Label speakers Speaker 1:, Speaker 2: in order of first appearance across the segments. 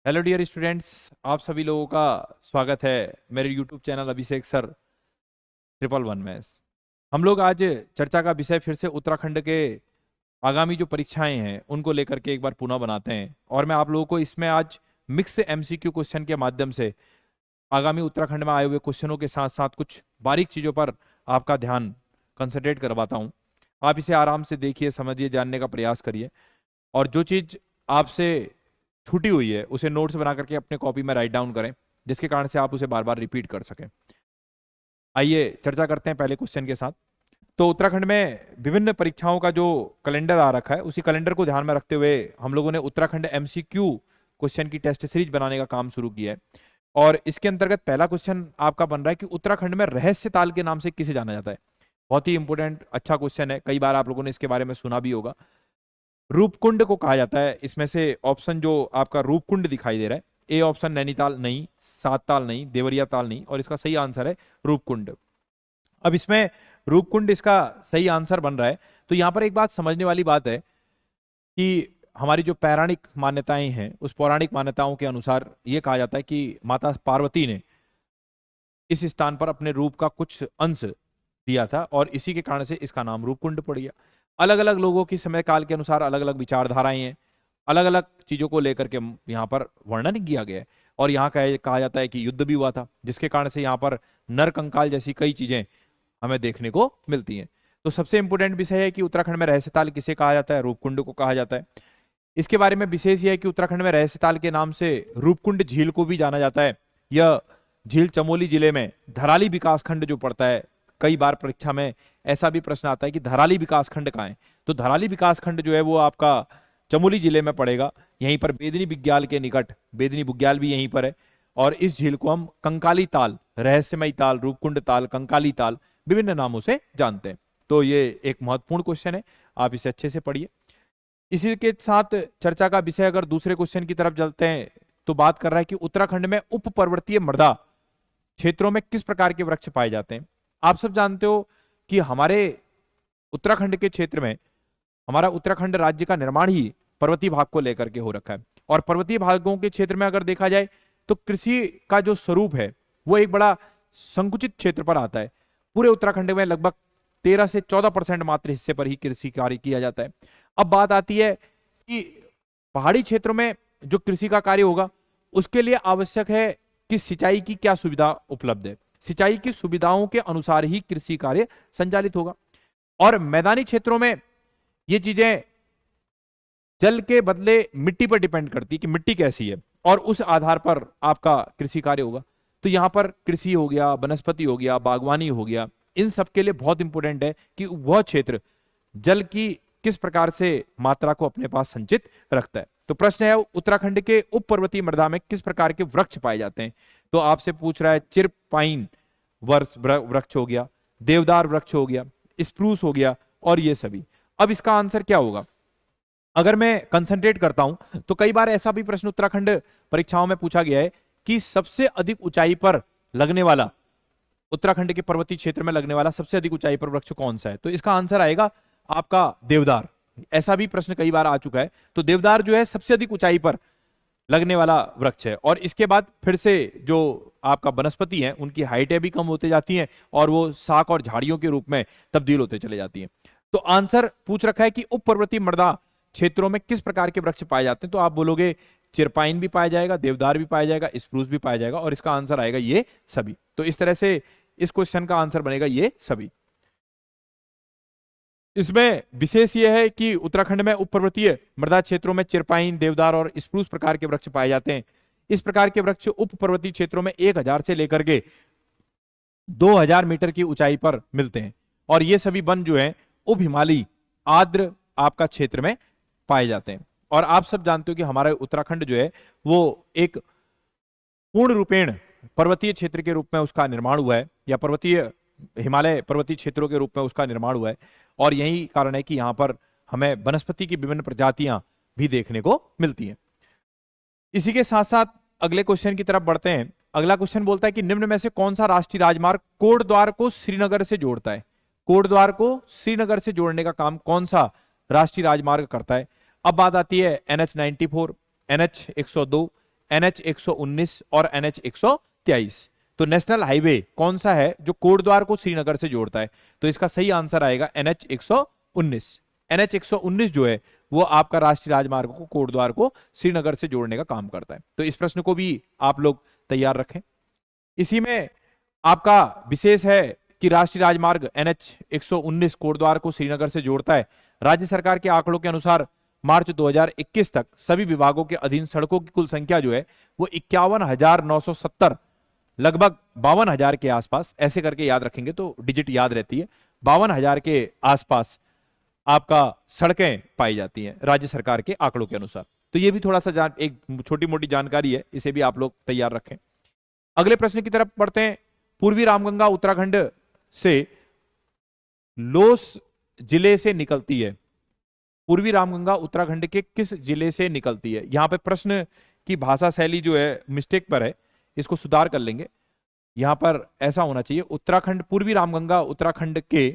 Speaker 1: Hello dear students, आप सभी लोगों का स्वागत है मेरे यूट्यूब चैनल अभिषेक सर 111 में। हम लोग आज चर्चा का विषय फिर से उत्तराखंड के आगामी जो परीक्षाएं हैं उनको लेकर के एक बार पुनः बनाते हैं। और मैं आप लोगों को इसमें आज मिक्स एमसीक्यू क्वेश्चन के माध्यम से आगामी उत्तराखंड में आए हुए क्वेश्चनों के साथ साथ कुछ बारीक चीज़ों पर आपका ध्यान कंसंट्रेट करवाता हूँ। आप इसे आराम से देखिए, समझिए, जानने का प्रयास करिए और जो चीज़ आपसे छूटी हुई है उसे नोट्स बना करके अपने कॉपी में राइट डाउन करें, जिसके कारण से आप उसे बार बार रिपीट कर सकें। आइए चर्चा करते हैं पहले क्वेश्चन के साथ। तो उत्तराखंड में विभिन्न परीक्षाओं का जो कैलेंडर आ रखा है उसी कैलेंडर को ध्यान में रखते हुए हम लोगों ने उत्तराखंड एमसीक्यू क्वेश्चन की टेस्ट सीरीज बनाने का काम शुरू किया है। और इसके अंतर्गत पहला क्वेश्चन आपका बन रहा है कि उत्तराखंड में रहस्य ताल के नाम से किसे जाना जाता है। बहुत ही इंपॉर्टेंट अच्छा क्वेश्चन है, कई बार आप लोगों ने इसके बारे में सुना भी होगा। रूपकुंड को कहा जाता है, इसमें से ऑप्शन जो आपका रूपकुंड दिखाई दे रहा है, ए ऑप्शन नैनीताल नहीं, सातताल नहीं, देवरिया ताल नहीं, और इसका सही आंसर है रूपकुंड। अब इसमें रूपकुंड इसका सही आंसर बन रहा है। तो यहां पर एक बात समझने वाली बात है कि हमारी जो पौराणिक मान्यताएं हैं उस पौराणिक मान्यताओं के अनुसार यह कहा जाता है कि माता पार्वती ने इस स्थान पर अपने रूप का कुछ अंश दिया था और इसी के कारण से इसका नाम रूपकुंड पड़ गया। अलग अलग लोगों की समय काल के अनुसार अलग अलग विचारधाराएं हैं, अलग अलग चीजों को लेकर के यहाँ पर वर्णन किया गया है। और यहाँ कहा जाता है कि युद्ध भी हुआ था, जिसके कारण से यहाँ पर नर कंकाल जैसी कई चीजें हमें देखने को मिलती हैं। तो सबसे इंपॉर्टेंट विषय है कि उत्तराखंड में रहस्य ताल किसे कहा जाता है, रूपकुंड को कहा जाता है। इसके बारे में विशेष यह है कि उत्तराखंड में रहस्य ताल के नाम से रूपकुंड झील को भी जाना जाता है। यह झील चमोली जिले में धराली विकासखंड जो पड़ता है, कई बार परीक्षा में ऐसा भी प्रश्न आता है कि धराली विकासखंड कहाँ है। तो धराली विकासखंड जो है वो आपका चमोली जिले में पड़ेगा, यहीं पर बेदनी बुग्याल के निकट, बेदनी बुग्याल भी यहीं पर है। और इस झील को हम कंकाली ताल, रहस्यमयी ताल, रूपकुंड ताल, कंकाली ताल विभिन्न नामों से जानते हैं। तो ये एक महत्वपूर्ण क्वेश्चन है, आप इसे अच्छे से पढ़िए। इसी के साथ चर्चा का विषय अगर दूसरे क्वेश्चन की तरफ चलते हैं तो बात कर रहा है कि उत्तराखंड में उप पर्वतीय मृदा क्षेत्रों में किस प्रकार के वृक्ष पाए जाते हैं। आप सब जानते हो कि हमारे उत्तराखंड के क्षेत्र में, हमारा उत्तराखंड राज्य का निर्माण ही पर्वतीय भाग को लेकर के हो रखा है। और पर्वतीय भागों के क्षेत्र में अगर देखा जाए तो कृषि का जो स्वरूप है वो एक बड़ा संकुचित क्षेत्र पर आता है। पूरे उत्तराखंड में लगभग 13 से 14% मात्र हिस्से पर ही कृषि कार्य किया जाता है। अब बात आती है कि पहाड़ी क्षेत्रों में जो कृषि का कार्य होगा उसके लिए आवश्यक है कि सिंचाई की क्या सुविधा उपलब्ध है। सिंचाई की सुविधाओं के अनुसार ही कृषि कार्य संचालित होगा। और मैदानी क्षेत्रों में ये चीजें जल के बदले मिट्टी पर डिपेंड करती है कि मिट्टी कैसी है और उस आधार पर आपका कृषि कार्य होगा। तो यहां पर कृषि हो गया, वनस्पति हो गया, बागवानी हो गया, इन सब के लिए बहुत इंपॉर्टेंट है कि वह क्षेत्र जल की किस प्रकार से मात्रा को अपने पास संचित रखता है। तो प्रश्न है उत्तराखंड के उप पर्वतीय मृदा में किस प्रकार के वृक्ष पाए जाते हैं। तो आपसे पूछ रहा है चिर पाइन वृक्ष हो गया, देवदार वृक्ष हो गया, स्प्रूस हो गया, और ये सभी। अब इसका आंसर क्या होगा अगर मैं कंसंट्रेट करता हूं तो कई बार ऐसा भी प्रश्न उत्तराखंड परीक्षाओं में पूछा गया है कि सबसे अधिक ऊंचाई पर लगने वाला, उत्तराखंड के पर्वतीय क्षेत्र में लगने वाला सबसे अधिक ऊंचाई पर वृक्ष कौन सा है। तो इसका आंसर आएगा आपका देवदार। ऐसा भी प्रश्न कई बार आ चुका है। तो देवदार जो है सबसे अधिक ऊंचाई पर लगने वाला वृक्ष है। और इसके बाद फिर से जो आपका वनस्पति है उनकी हाइटें भी कम होते जाती हैं और वो शाख और झाड़ियों के रूप में तब्दील होते चले जाती हैं। तो आंसर पूछ रखा है कि उप पर्वतीय मृदा क्षेत्रों में किस प्रकार के वृक्ष पाए जाते हैं। तो आप बोलोगे चिरपाइन भी पाया जाएगा, देवदार भी पाया जाएगा, स्प्रूस भी पाया जाएगा, और इसका आंसर आएगा ये सभी। तो इस तरह से इस क्वेश्चन का आंसर बनेगा ये सभी। इसमें विशेष यह है कि उत्तराखंड में उप पर्वतीय मृदा क्षेत्रों में चिरपाइन, देवदार और स्प्रूस प्रकार के वृक्ष पाए जाते हैं। इस प्रकार के वृक्ष उप पर्वतीय क्षेत्रों में 1000 से लेकर के 2000 मीटर की ऊंचाई पर मिलते हैं। और ये सभी वन जो है उप हिमालयी आर्द्र आपका क्षेत्र में पाए जाते हैं। और आप सब जानते हो कि हमारा उत्तराखंड जो है वो एक पूर्ण रूपेण पर्वतीय क्षेत्र के रूप में उसका निर्माण हुआ है, या पर्वतीय हिमालय पर्वतीय क्षेत्रों के रूप में उसका निर्माण हुआ है। और यही कारण है कि यहां पर हमें वनस्पति की विभिन्न प्रजातियां भी देखने को मिलती हैं। इसी के साथ साथ अगले क्वेश्चन की तरफ बढ़ते हैं। अगला क्वेश्चन बोलता है कि निम्न में से कौन सा राष्ट्रीय राजमार्ग कोटद्वार को श्रीनगर से जोड़ता है। कोटद्वार को श्रीनगर से जोड़ने का काम कौन सा राष्ट्रीय राजमार्ग करता है। अब बात आती है NH 94, NH 102, NH 119 और NH 123। तो नेशनल हाईवे कौन सा है जो कोटद्वार को श्रीनगर से जोड़ता है? तो इसका सही आंसर आएगा NH 119। NH 119 जो है वो आपका राष्ट्रीय राजमार्ग को कोटद्वार को श्रीनगर से जोड़ने का काम करता है। तो इस प्रश्न को भी आप लोग तैयार रखें। इसी में आपका विशेष है कि राष्ट्रीय राजमार्ग NH 119 कोटद्वार को श्रीनगर से जोड़ता है। राज्य सरकार के आंकड़ों के अनुसार मार्च 2021 तक सभी विभागों के अधीन सड़कों की कुल संख्या जो है वो 51,970, लगभग 52,000 के आसपास, ऐसे करके याद रखेंगे तो डिजिट याद रहती है, 52,000 के आसपास आपका सड़कें पाई जाती हैं राज्य सरकार के आंकड़ों के अनुसार। तो ये भी थोड़ा सा एक छोटी मोटी जानकारी है, इसे भी आप लोग तैयार रखें। अगले प्रश्न की तरफ बढ़ते हैं। पूर्वी रामगंगा उत्तराखंड से लोस जिले से निकलती है। पूर्वी रामगंगा उत्तराखंड के किस जिले से निकलती है? यहां पे प्रश्न की भाषा शैली जो है मिस्टेक पर है, इसको सुधार कर लेंगे। यहां पर ऐसा होना चाहिए, उत्तराखंड, पूर्वी रामगंगा उत्तराखंड के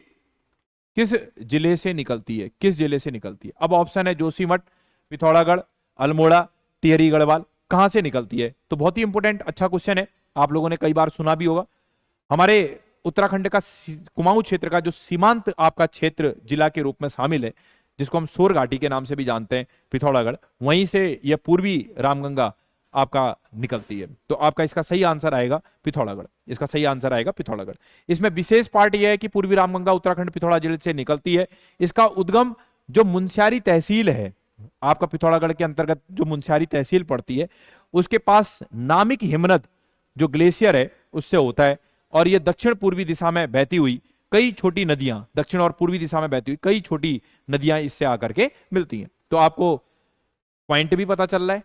Speaker 1: किस जिले से निकलती है? किस जिले से निकलती है? अब ऑप्शन है जोशीमठ, पिथौरागढ़, अल्मोड़ा, टिहरी गढ़वाल। कहां से निकलती है? तो बहुत ही इंपॉर्टेंट अच्छा क्वेश्चन है, आप लोगों ने कई बार सुना भी होगा। हमारे उत्तराखंड का कुमाऊं क्षेत्र का जो सीमांत आपका क्षेत्र जिला के रूप में शामिल है, जिसको हम सोर घाटी के नाम से भी जानते हैं, पिथौरागढ़, वहीं से यह पूर्वी रामगंगा आपका निकलती है। तो आपका इसका सही आंसर आएगा पिथौरागढ़। इसका सही आंसर आएगा पिथौरागढ़। इसमें विशेष पार्ट यह है कि पूर्वी रामगंगा उत्तराखंड पिथौरा जिले से निकलती है। इसका उद्गम जो मुनस्यारी तहसील है, आपका पिथौरागढ़ के अंतर्गत जो मुनस्यारी तहसील पड़ती है, उसके पास नामिक हिमनद जो ग्लेशियर है उससे होता है। और यह दक्षिण पूर्वी दिशा में बहती हुई कई छोटी नदियां, दक्षिण और पूर्वी दिशा में बहती हुई कई छोटी नदियां इससे आकर के मिलती हैं। तो आपको पॉइंट भी पता चल रहा है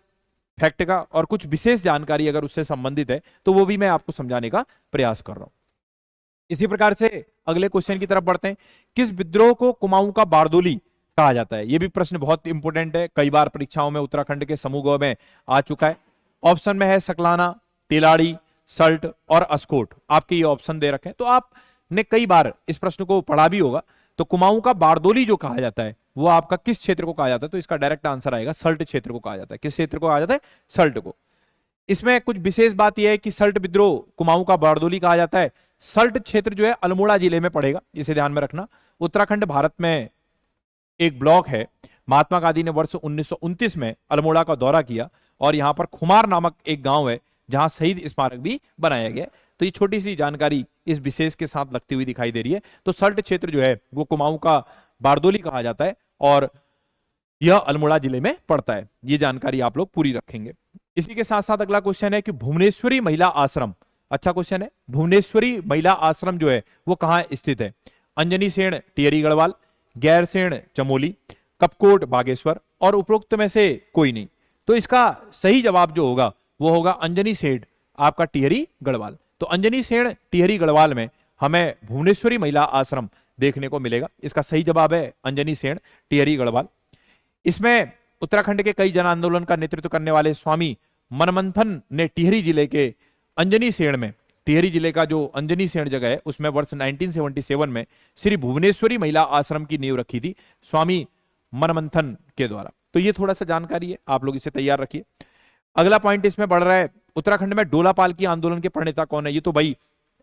Speaker 1: फैक्ट का, और कुछ विशेष जानकारी अगर उससे संबंधित है तो वो भी मैं आपको समझाने का प्रयास कर रहा हूं। इसी प्रकार से अगले क्वेश्चन की तरफ बढ़ते हैं। किस विद्रोह को कुमाऊं का बारदोली कहा जाता है? यह भी प्रश्न बहुत इंपॉर्टेंट है, कई बार परीक्षाओं में उत्तराखंड के समूह में आ चुका है। ऑप्शन में है सकलाना, तिलाड़ी, सल्ट और अस्कोट। आपके ये ऑप्शन दे रखे हैं, तो आपने कई बार इस प्रश्न को पढ़ा भी होगा। तो कुमाऊं का बारदोली जो कहा जाता है वो आपका किस क्षेत्र को कहा जाता है? तो इसका डायरेक्ट आंसर आएगा सल्ट क्षेत्र को कहा जाता है। किस क्षेत्र को कहा जाता है? सल्ट को। इसमें कुछ विशेष बात यह है कि सल्ट विद्रोह कुमाऊं का बारदोली कहा जाता है। सल्ट क्षेत्र जो है अल्मोड़ा जिले में पड़ेगा, इसे ध्यान में रखना। उत्तराखंड भारत में एक ब्लॉक है। महात्मा गांधी ने वर्ष 1929 में अल्मोड़ा का दौरा किया और यहां पर खुमार नामक एक गांव है जहां शहीद स्मारक भी बनाया गया। तो ये छोटी सी जानकारी इस विशेष के साथ लगती हुई दिखाई दे रही है। तो सल्ट क्षेत्र जो है वो कुमाऊं का बारदोली कहा जाता है और यह अल्मोड़ा जिले में पड़ता है। ये जानकारी आप लोग पूरी रखेंगे। इसी के साथ साथ अगला क्वेश्चन है कि भुवनेश्वरी महिला आश्रम, अच्छा क्वेश्चन है, भुवनेश्वरी महिला आश्रम जो है वो कहां स्थित है? अंजनी सेण टिहरी गढ़वाल, गैरसेन चमोली, कपकोट बागेश्वर और उपरोक्त में से कोई नहीं। तो इसका सही जवाब जो होगा वो होगा अंजनी सेठ आपका टिहरी गढ़वाल। तो अंजनी सेठ टिहरी गढ़वाल में हमें भुवनेश्वरी महिला आश्रम देखने को मिलेगा। इसका सही जवाब है अंजनी सेठ टिहरी गढ़वाल। इसमें उत्तराखंड के कई जन आंदोलन का नेतृत्व करने वाले स्वामी मनमंथन ने टिहरी जिले के अंजनी सेठ में, टिहरी जिले का जो अंजनी सेठ जगह है उसमें वर्ष 1977 में श्री भुवनेश्वरी महिला आश्रम की नींव रखी थी स्वामी मनमंथन के द्वारा। तो ये थोड़ा सा जानकारी है, आप लोग इसे तैयार रखिए। अगला पॉइंट इसमें बढ़ रहा है, उत्तराखंड में डोला पालकी आंदोलन के प्रणेता कौन है? ये तो भाई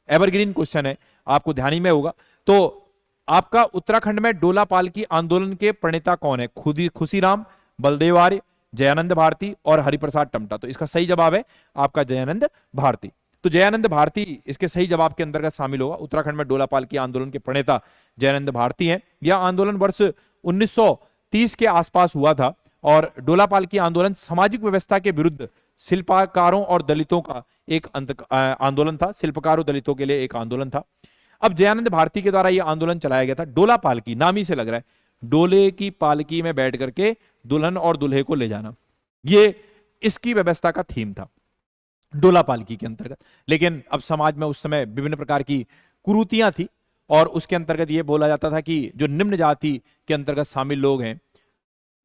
Speaker 1: एवरग्रीन क्वेश्चन है, आपको ध्यान ही में होगा। तो आपका उत्तराखंड में डोला पालकी आंदोलन के प्रणेता कौन है? खुशीराम, बलदेव आर्य, जयानंद भारती और हरिप्रसाद टमटा। तो इसका सही जवाब है आपका जयानंद भारती। तो जयानंद भारती इसके सही जवाब के अंतर्गत शामिल होगा। उत्तराखंड में डोला पालकी आंदोलन के प्रणेता जयानंद भारती हैं। यह आंदोलन वर्ष 1930 के आसपास हुआ था और डोला पालकी आंदोलन सामाजिक व्यवस्था के विरुद्ध शिल्पकारों और दलितों का एक आंदोलन था। शिल्पकारों दलितों के लिए एक आंदोलन था। अब जयानंद भारती के द्वारा यह आंदोलन चलाया गया था। डोला पालकी नाम ही से लग रहा है, डोले की पालकी में बैठ करके दुल्हन और दुल्हे को ले जाना, ये इसकी व्यवस्था का थीम था डोला पालकी के अंतर्गत। लेकिन अब समाज में उस समय विभिन्न प्रकार की कुरीतियां थी और उसके अंतर्गत यह बोला जाता था कि जो निम्न जाति के अंतर्गत शामिल लोग हैं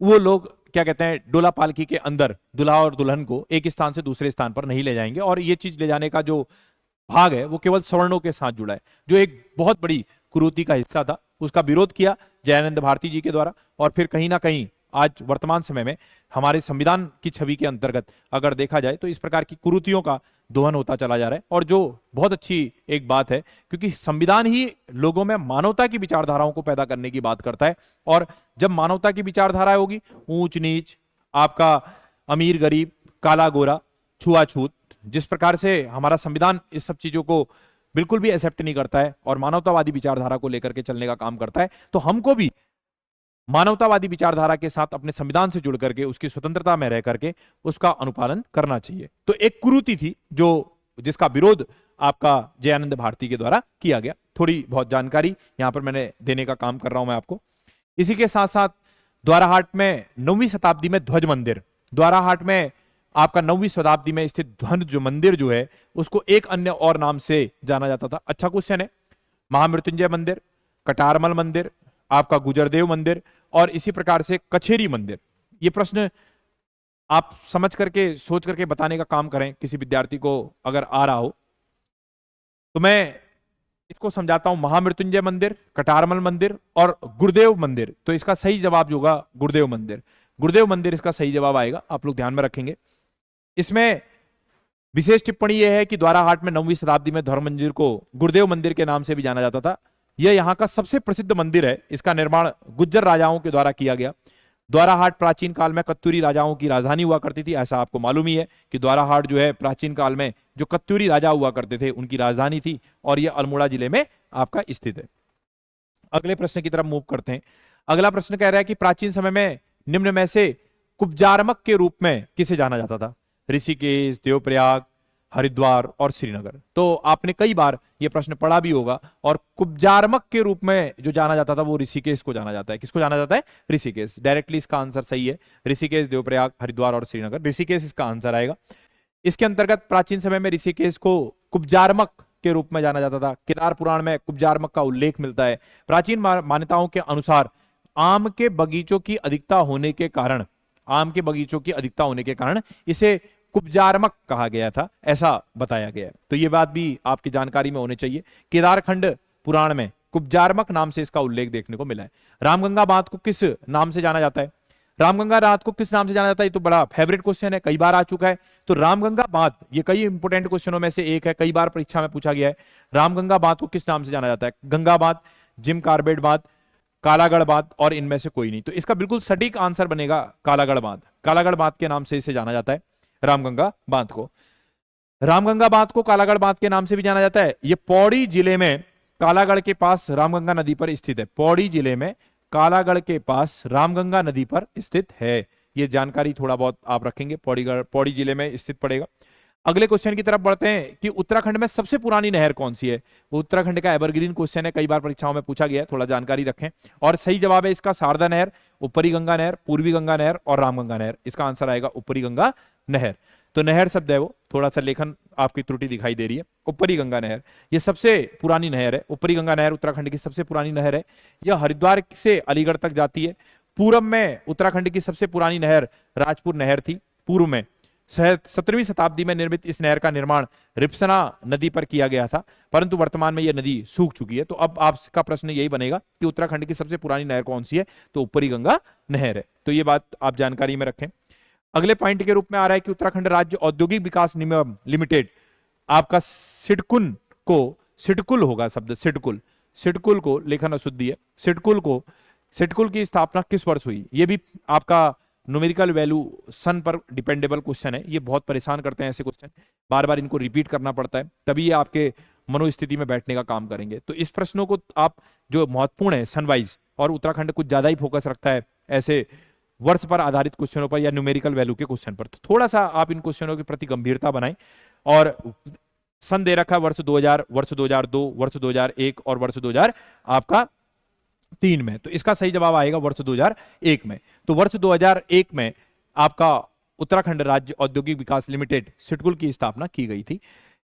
Speaker 1: वो लोग क्या कहते हैं, डोला पालकी के अंदर दुल्हा और दुल्हन को एक स्थान से दूसरे स्थान पर नहीं ले जाएंगे और ये चीज ले जाने का जो भाग है वो केवल सवर्णों के साथ जुड़ा है, जो एक बहुत बड़ी कुरीति का हिस्सा था। उसका विरोध किया जयानंद भारती जी के द्वारा और फिर कहीं ना कहीं आज वर्तमान समय में हमारे संविधान की छवि के अंतर्गत अगर देखा जाए तो इस प्रकार की कुरीतियों का दोहन होता चला जा रहा है, और जो बहुत अच्छी एक बात है, क्योंकि संविधान ही लोगों में मानवता की विचारधाराओं को पैदा करने की बात करता है। और जब मानवता की विचारधारा होगी, ऊंच नीच, आपका अमीर गरीब, काला गोरा, छुआछूत, जिस प्रकार से हमारा संविधान इस सब चीजों को बिल्कुल भी एक्सेप्ट नहीं करता है और मानवतावादी विचारधारा को लेकर के चलने का काम करता है, तो हमको भी मानवतावादी विचारधारा के साथ अपने संविधान से जुड़ करके उसकी स्वतंत्रता में रह करके उसका अनुपालन करना चाहिए। तो एक कुरीति थी जो जिसका विरोध आपका जयानंद भारती के द्वारा किया गया। थोड़ी बहुत जानकारी यहां पर मैंने देने का काम कर रहा हूं मैं आपको। इसी के साथ साथ द्वाराहाट में 9वीं शताब्दी में ध्वज मंदिर, द्वाराहाट में आपका 9वीं शताब्दी में स्थित ध्वज जो मंदिर जो है उसको एक अन्य और नाम से जाना जाता था। अच्छा क्वेश्चन है। महामृत्युंजय मंदिर, कटारमल मंदिर, आपका गुजरदेव मंदिर और इसी प्रकार से कछेरी मंदिर। ये प्रश्न आप समझ करके सोच करके बताने का काम करें किसी विद्यार्थी को अगर आ रहा हो तो। मैं इसको समझाता हूं, महामृत्युंजय मंदिर, कटारमल मंदिर और गुरुदेव मंदिर। तो इसका सही जवाब जो होगा गुरुदेव मंदिर, गुरुदेव मंदिर इसका सही जवाब आएगा, आप लोग ध्यान में रखेंगे। इसमें विशेष टिप्पणी यह है कि द्वाराहाट में 9वीं शताब्दी में धर्म मंदिर को गुरुदेव मंदिर के नाम से भी जाना जाता था। यह यहाँ का सबसे प्रसिद्ध मंदिर है। इसका निर्माण गुज्जर राजाओं के द्वारा किया गया। द्वाराहाट प्राचीन काल में कत्यूरी राजाओं की राजधानी हुआ करती थी। ऐसा आपको मालूम ही है कि द्वाराहाट जो है प्राचीन काल में जो कत्यूरी राजा हुआ करते थे उनकी राजधानी थी और यह अल्मोड़ा जिले में आपका स्थित है। अगले प्रश्न की तरफ मूव करते हैं। अगला प्रश्न कह रहा है कि प्राचीन समय में निम्न में से कुब्जारमक के रूप में किसे जाना जाता था? ऋषिकेश, देवप्रयाग, हरिद्वार और श्रीनगर। तो आपने कई बार यह प्रश्न पढ़ा भी होगा। और कुब्जारमक के रूप में जो जाना जाता था वो ऋषिकेश को जाना जाता है। किसको जाना जाता है? ऋषिकेश। डायरेक्टली इसका आंसर सही है, ऋषिकेश, देवप्रयाग, हरिद्वार और श्रीनगर। ऋषिकेश इसका आंसर आएगा। इसके अंतर्गत प्राचीन समय में ऋषिकेश को कुब्जारमक के रूप में जाना जाता था। केदार पुराण में कुब्जारमक का उल्लेख मिलता है। प्राचीन मान्यताओं के अनुसार आम के बगीचों की अधिकता होने के कारण, आम के बगीचों की अधिकता होने के कारण इसे कुब्जारमक कहा गया था, ऐसा बताया गया है। तो ये बात भी आपकी जानकारी में होनी चाहिए। केदारखंड पुराण में कुब्जारमक नाम से इसका उल्लेख देखने को मिला है। रामगंगा बांध को किस नाम से जाना जाता है? रामगंगा बांध को किस नाम से जाना जाता है? ये तो बड़ा फेवरेट क्वेश्चन है, कई बार आ चुका है। तो रामगंगा बांध, ये कई इंपोर्टेंट क्वेश्चनों में से एक है, कई बार परीक्षा में पूछा गया है। रामगंगा बांध को किस नाम से जाना जाता है? गंगा बांध, जिम कार्बेट बांध, कालागढ़ बांध और इनमें से कोई नहीं। तो इसका बिल्कुल सटीक आंसर बनेगा कालागढ़ बांध। कालागढ़ बांध के नाम से इसे जाना जाता है रामगंगा बांध को। रामगंगा बांध को कालागढ़ बांध के नाम से भी जाना जाता है। यह पौड़ी जिले में कालागढ़ के पास रामगंगा नदी पर स्थित है। पौड़ी जिले में कालागढ़ के पास रामगंगा नदी पर स्थित है। यह जानकारी थोड़ा बहुत आप रखेंगे, पौड़ी जिले में स्थित पड़ेगा। अगले क्वेश्चन की तरफ बढ़ते हैं कि उत्तराखंड में सबसे पुरानी नहर कौन सी है? वो उत्तराखंड का एवरग्रीन क्वेश्चन है, कई बार परीक्षाओं में पूछा गया है, थोड़ा जानकारी रखें। और सही जवाब है इसका शारदा नहर, ऊपरी गंगा नहर, पूर्वी गंगा नहर और रामगंगा नहर। इसका आंसर आएगा ऊपरी गंगा नहर। तो नहर शब्द है वो, थोड़ा सा लेखन आपकी त्रुटि दिखाई दे रही है। ऊपरी गंगा नहर ये सबसे पुरानी नहर है। ऊपरी गंगा नहर उत्तराखंड की सबसे पुरानी नहर है। यह हरिद्वार से अलीगढ़ तक जाती है। पूर्व में उत्तराखंड की सबसे पुरानी नहर राजपुर नहर थी। पूर्व में 17वीं शताब्दी में निर्मित इस नहर का निर्माण रिप्सना नदी पर किया गया था, परंतु वर्तमान में यह नदी सूख चुकी है। तो अब आपका प्रश्न यही बनेगा कि उत्तराखंड की सबसे पुरानी नहर कौन सी है? तो ऊपरी गंगा नहर है। तो ये बात आप जानकारी में रखें। अगले पॉइंट के रूप में आ रहा है कि उत्तराखंड राज्य औद्योगिक विकास निगम लिमिटेड आपका सिडकुल को, सिडकुल होगा शब्द, सिडकुल, सिडकुल को लेखन अशुद्धि है। सिडकुल की स्थापना किस वर्ष हुई? ये भी आपका न्यूमेरिकल वैल्यू सन पर डिपेंडेबल क्वेश्चन है। ये बहुत परेशान करते हैं ऐसे क्वेश्चन, बार बार इनको रिपीट करना पड़ता है, तभी ये आपके मनोस्थिति में बैठने का काम करेंगे। तो इस प्रश्नों को आप जो महत्वपूर्ण है सन वाइज, और उत्तराखंड कुछ ज्यादा ही फोकस रखता है ऐसे वर्ष पर आधारित क्वेश्चनों पर या न्यूमेरिकल वैल्यू के क्वेश्चन पर। तो थोड़ा सा आप इन क्वेश्चनों के प्रति गंभीरता बनाएं। और सन दे रखा वर्ष 2000, वर्ष 2002, वर्ष 2001 और वर्ष 2000 आपका 3 में। तो इसका सही जवाब आएगा वर्ष 2001 में। तो वर्ष 2001 में आपका उत्तराखंड राज्य औद्योगिक विकास लिमिटेड सिडकुल की स्थापना की गई थी।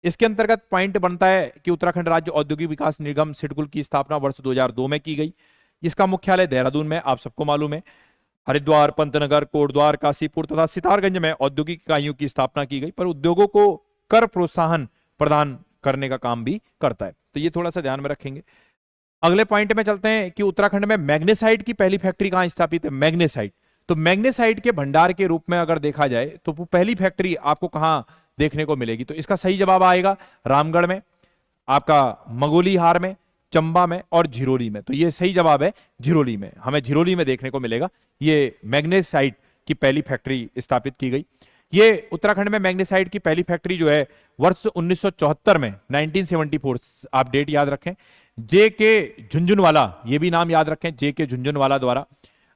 Speaker 1: इसके अंतर्गत पॉइंट बनता है कि उत्तराखंड राज्य औद्योगिक विकास निगम सिडकुल की स्थापना वर्ष 2002 में की गई। इसका मुख्यालय देहरादून में, आप सबको मालूम है। हरिद्वार, पंतनगर, कोटद्वार, काशीपुर तथा सितारगंज में औद्योगिक इकाइयों की स्थापना की गई, पर उद्योगों को कर प्रोत्साहन प्रदान करने का काम भी करता है। तो ये थोड़ा सा ध्यान में रखेंगे। अगले पॉइंट में चलते हैं कि उत्तराखंड में मैग्नेसाइट की पहली फैक्ट्री कहां स्थापित है? मैग्नेसाइट। तो मैग्नेसाइट के भंडार के रूप में अगर देखा जाए तो वो पहली फैक्ट्री आपको कहां देखने को मिलेगी? तो इसका सही जवाब आएगा रामगढ़ में, आपका मगोलीहार में, चंबा में और झिरोली में। तो ये सही जवाब है झिरोली में, हमें झिरोली में देखने को मिलेगा ये मैग्नेसाइट की पहली फैक्ट्री स्थापित की गई। ये उत्तराखंड में मैग्नेसाइट की पहली फैक्ट्री जो है वर्ष 1974 में 1974, आप डेट याद रखें, जे के झुंझुनवाला, ये भी नाम याद रखें, जे के झुंझुनवाला द्वारा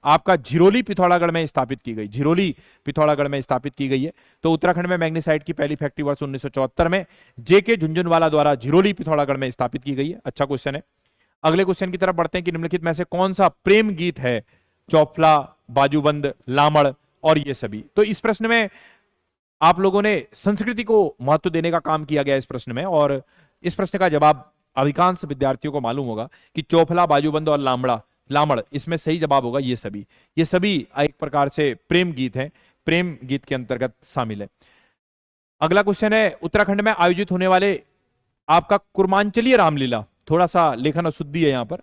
Speaker 1: आपका झिरोली पिथौरागढ़ में स्थापित की गई, झिरोली पिथौरागढ़ में स्थापित की गई है। तो उत्तराखंड में मैग्नेसाइट की पहली फैक्ट्री वर्ष 1974 में जे के झुंझुनवाला द्वारा झिरोली पिथौरागढ़ में स्थापित की गई है। अच्छा क्वेश्चन है। अगले क्वेश्चन की तरफ बढ़ते हैं कि निम्नलिखित में से कौन सा प्रेम गीत है? चौफला, बाजूबंद, लामड़ और ये सभी। तो इस प्रश्न में आप लोगों ने संस्कृति को महत्व देने का काम किया गया इस प्रश्न में, और इस प्रश्न का जवाब अधिकांश विद्यार्थियों को मालूम होगा कि चौफला, बाजूबंद और लामड़, इसमें सही जवाब होगा ये सभी। ये सभी एक प्रकार से प्रेम गीत हैं, प्रेम गीत के अंतर्गत शामिल है। अगला क्वेश्चन है उत्तराखंड में आयोजित होने वाले आपका कुर्मांचलीय रामलीला, थोड़ा सा लेखन अशुद्धि है यहां पर,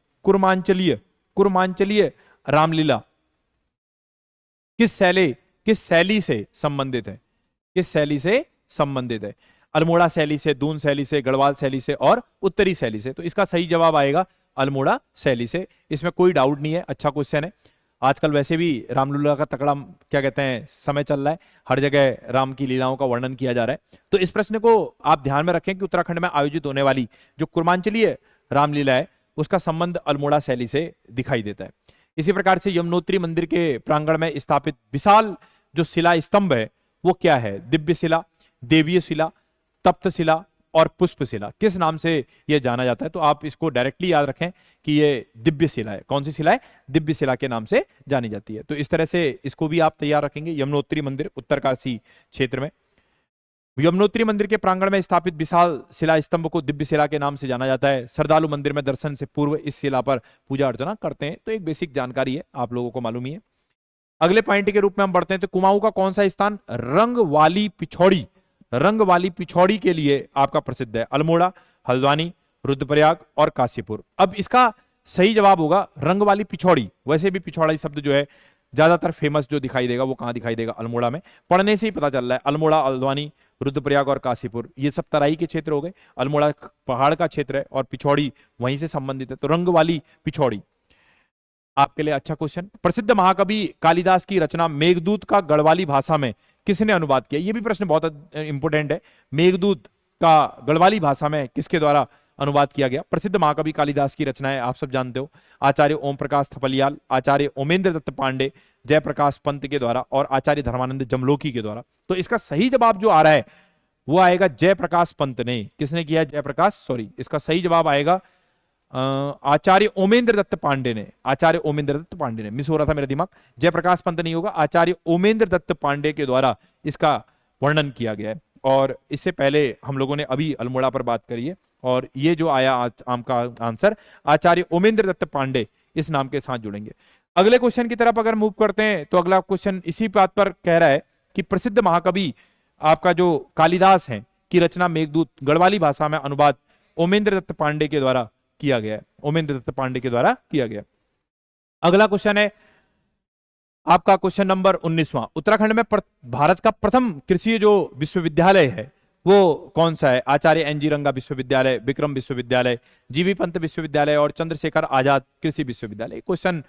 Speaker 1: कुर्मांचलीय रामलीला किस शैली से संबंधित है? किस शैली से संबंधित है? अल्मोड़ा शैली से, दून शैली से, गढ़वाल शैली से और उत्तरी शैली से। तो इसका सही जवाब आएगा अल्मोड़ा शैली से, इसमें कोई डाउट नहीं है। अच्छा क्वेश्चन है। आजकल वैसे भी रामलीला का तकड़ा क्या कहते हैं समय चल रहा है, हर जगह राम की लीलाओं का वर्णन किया जा रहा है। तो इस प्रश्न को आप ध्यान में रखें कि उत्तराखंड में आयोजित होने वाली जो कुर्मांचलीय रामलीला है उसका संबंध अल्मोड़ा शैली से दिखाई देता है। इसी प्रकार से यमुनोत्री मंदिर के प्रांगण में स्थापित विशाल जो शिला स्तंभ है वो क्या है? दिव्य शिला, देवीय शिला, तप्त शिला और पुष्प शिला, किस नाम से यह जाना जाता है? तो आप इसको डायरेक्टली याद रखें कि ये दिव्य शिला है। कौन सी शिला है? दिव्य शिला के नाम से जानी जाती है। तो इस तरह से इसको भी आप तैयार रखेंगे। यमुनोत्री मंदिर उत्तरकाशी क्षेत्र में, यमुनोत्री मंदिर के प्रांगण में स्थापित विशाल शिला स्तंभ को दिव्य शिला के नाम से जाना जाता है। श्रद्धालु मंदिर में दर्शन से पूर्व इस शिला पर पूजा अर्चना करते हैं। तो एक बेसिक जानकारी है, आप लोगों को मालूम ही है। अगले पॉइंट के रूप में हम बढ़ते हैं। तो कुमाऊं का कौन सा स्थान रंग वाली पिछौड़ी के लिए आपका प्रसिद्ध है? अल्मोड़ा, हल्द्वानी, रुद्रप्रयाग और काशीपुर। अब इसका सही जवाब होगा रंग वाली पिछौड़ी। वैसे भी पिछौड़ा शब्द जो है ज्यादातर फेमस जो दिखाई देगा वो कहां दिखाई देगा? अल्मोड़ा में। पढ़ने से ही पता चल रहा है अल्मोड़ा, हल्द्वानी, रुद्रप्रयाग और काशीपुर ये सब तराई के क्षेत्र हो गए। अल्मोड़ा पहाड़ का क्षेत्र है और पिछौड़ी वहीं से संबंधित है। तो रंग वाली पिछौड़ी आपके लिए अच्छा क्वेश्चन। प्रसिद्ध महाकवि कालिदास की रचना मेघदूत का गढ़वाली भाषा में किसने अनुवाद किया? ये भी प्रश्न बहुत इंपोर्टेंट है। मेघदूत का गढ़वाली भाषा में किसके द्वारा अनुवाद किया गया? प्रसिद्ध महाकवि कालिदास की रचनाएं आप सब जानते हो, आचार्य ओम प्रकाश थपलियाल, आचार्य ओमेंद्र दत्त पांडे, जयप्रकाश पंत के द्वारा और आचार्य धर्मानंद जमलोकी के द्वारा। तो इसका सही जवाब जो आ रहा है वो आएगा जयप्रकाश पंत ने। किसने किया? इसका सही जवाब आएगा आचार्य ओमेंद्र दत्त पांडे ने। आचार्य ओमेंद्र दत्त पांडे ने, मिस हो रहा था मेरा दिमाग, जयप्रकाश पंत नहीं होगा, आचार्य ओमेंद्र दत्त पांडे के द्वारा इसका वर्णन किया गया है। और इससे पहले हम लोगों ने अभी अल्मोड़ा पर बात करी है और ये जो आया आपका आंसर आचार्य ओमेंद्र दत्त पांडे इस नाम के साथ जुड़ेंगे। अगले क्वेश्चन की तरफ अगर मूव करते हैं तो अगला क्वेश्चन इसी बात पर कह रहा है कि प्रसिद्ध महाकवि आपका जो कालिदास है की रचना मेघदूत गढ़वाली भाषा में अनुवाद ओमेंद्र दत्त पांडे के द्वारा किया गया है। ओमेंद्र दत्त पांडे के द्वारा किया गया। अगला क्वेश्चन है आपका क्वेश्चन नंबर 19वां। उत्तराखंड में भारत का प्रथम कृषि जो विश्वविद्यालय है वो कौन सा है? आचार्य एनजी रंगा विश्वविद्यालय, विक्रम विश्वविद्यालय, जीबी पंत विश्वविद्यालय और चंद्रशेखर आजाद कृषि विश्वविद्यालय। क्वेश्चन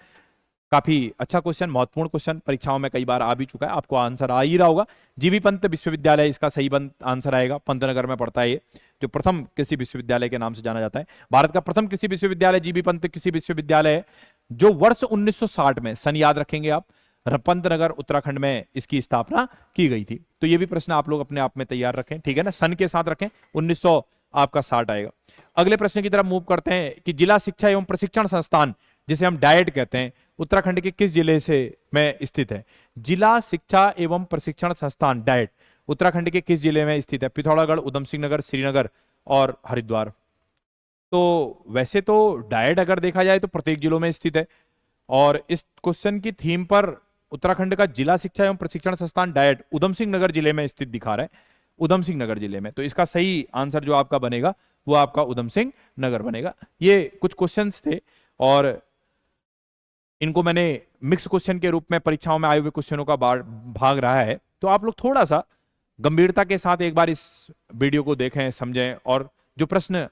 Speaker 1: काफी अच्छा क्वेश्चन, महत्वपूर्ण क्वेश्चन, परीक्षाओं में कई बार आ भी चुका है, आपको आंसर आ ही रहा होगा। जीबी पंत विश्वविद्यालय इसका सही आंसर आएगा। पंतनगर में पड़ता है ये, जो प्रथम कृषि विश्वविद्यालय के नाम से जाना जाता है। भारत का प्रथम कृषि विश्वविद्यालय जीबी पंत कृषि विश्वविद्यालय है, जो वर्ष 1960 में, सन याद रखेंगे आप, पंतनगर उत्तराखंड में इसकी स्थापना की गई थी। तो ये भी प्रश्न आप लोग अपने आप में तैयार रखें, ठीक है ना, सन के साथ रखें, 1900 आपका 60 आएगा। अगले प्रश्न की तरफ मूव करते हैं कि जिला शिक्षा एवं प्रशिक्षण संस्थान जिसे हम डाइट कहते हैं उत्तराखंड के किस जिले से में स्थित है? जिला शिक्षा एवं प्रशिक्षण संस्थान डाइट उत्तराखंड के किस जिले में स्थित है? पिथौरागढ़, उधम सिंह नगर, श्रीनगर और हरिद्वार। तो वैसे तो डाइट अगर देखा जाए तो प्रत्येक जिलों में स्थित है और इस क्वेश्चन की थीम पर उत्तराखंड का जिला शिक्षा एवं प्रशिक्षण संस्थान डाइट उधम सिंह नगर जिले में स्थित दिखा रहा है, उधम सिंह नगर जिले में। तो इसका सही आंसर जो आपका बनेगा वो आपका उधम सिंह नगर बनेगा। ये कुछ क्वेश्चंस थे और इनको मैंने मिक्स क्वेश्चन के रूप में परीक्षाओं में आए हुए क्वेश्चनों का भाग रहा है, तो आप लोग थोड़ा सा गंभीरता के साथ एक बार इस वीडियो को देखें, समझें, और जो प्रश्न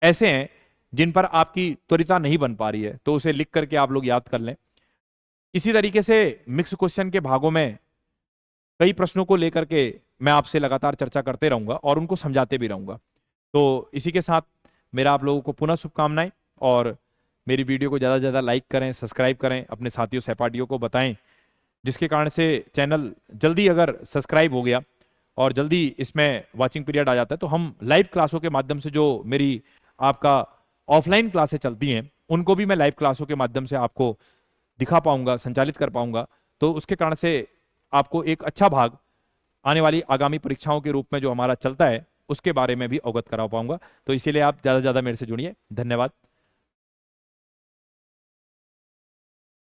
Speaker 1: ऐसे हैं जिन पर आपकी त्वरिता नहीं बन पा रही है तो उसे लिख करके आप लोग याद कर लें। इसी तरीके से मिक्स क्वेश्चन के भागों में कई प्रश्नों को लेकर के मैं आपसे लगातार चर्चा करते रहूंगा और उनको समझाते भी रहूंगा। तो इसी के साथ मेरा आप लोगों को पुनः शुभकामनाएं, और मेरी वीडियो को ज़्यादा से ज़्यादा लाइक करें, सब्सक्राइब करें, अपने साथियों सहपाठियों को बताएं, जिसके कारण से चैनल जल्दी अगर सब्सक्राइब हो गया और जल्दी इसमें वॉचिंग पीरियड आ जाता है तो हम लाइव क्लासों के माध्यम से, जो मेरी आपका ऑफलाइन क्लासें चलती हैं, उनको भी मैं लाइव क्लासों के माध्यम से आपको दिखा पाऊंगा, संचालित कर पाऊंगा। तो उसके कारण से आपको एक अच्छा भाग आने वाली आगामी परीक्षाओं के रूप में जो हमारा चलता है उसके बारे में भी अवगत करा पाऊंगा। तो इसीलिए आप ज़्यादा से ज़्यादा मेरे से जुड़िए। धन्यवाद।